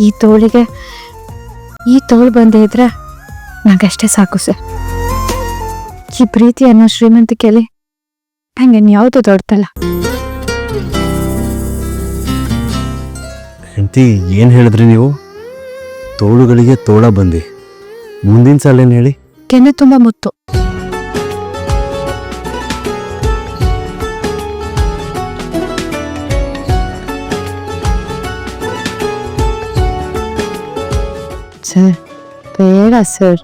ಈ ತೋಳು ಬಂದೇ ಇದ್ರೆ ನಂಗಷ್ಟೇ ಸಾಕು ಸರ್. ಈ ಪ್ರೀತಿ ಅನ್ನೋ ಶ್ರೀಮಂತಿಕೆಯಲ್ಲಿ ನಂಗೆ ಯಾವುದು ದೊಡ್ಡದಲ್ಲ. ಹೆಂಡತಿ ಏನು ಹೇಳಿದ್ರಿ ನೀವು? ತೋಳುಗಳಿಗೆ ತೋಳ ಬಂದಿ. ಮುಂದಿನ ಸಲ ಏನು ಹೇಳಿ? ಕೆನ್ನೆ ತುಂಬ ಮುತ್ತು. ಸರ್ ಬೇಡ ಸರ್.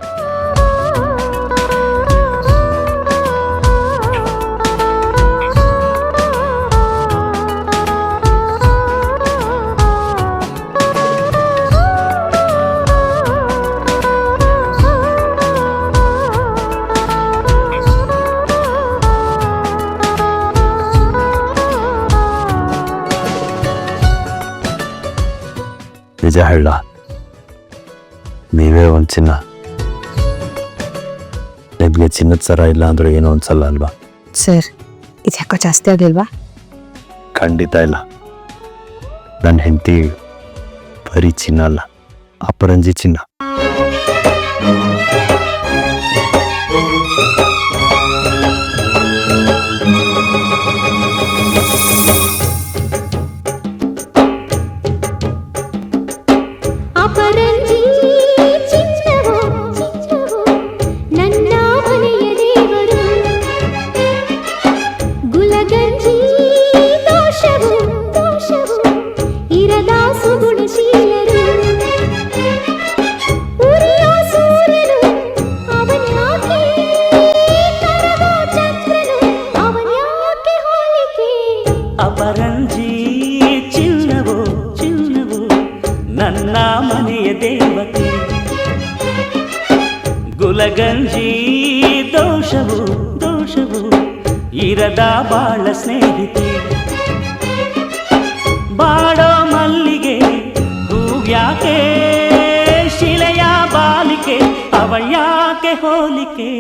ನಿಜ ಹೇಳ, ನೀವೇ ಒಂದು ಚಿನ್ನ. ನಿಮಗೆ ಚಿನ್ನದ ಸರ ಇಲ್ಲ ಅಂದ್ರೆ ಏನೋ ಅನ್ಸಲ್ಲ ಅಲ್ವಾ? ಸರ್ ಇದು ಯಾಕೋ ಜಾಸ್ತಿ ಆಗಿಲ್ವಾ? ಖಂಡಿತ ಇಲ್ಲ. ನನ್ನ ಹೆಂಡತಿ ಬರೀ ಚಿನ್ನ ಅಲ್ಲ, ಅಪರಂಜಿ ಚಿನ್ನ. ಅಪರಂಜಿ ಚಿನ್ನವೋ ಚಿನ್ನವೋ ನನ್ನ ಮನೆಯ ದೇವತೆ, ಗುಲಗಂಜಿ ದೋಷವು ದೋಷವು ಇರದ ಬಾಳ ಸ್ನೇಹಿತೆ. ಬಾಡೋ ಮಲ್ಲಿಗೆ ಹೂವ್ಯಾಕೆ ಶಿಲೆಯ ಬಾಲಿಕೆ, ಅವಳ್ಯಾಕೆ ಹೋಲಿಕೆ.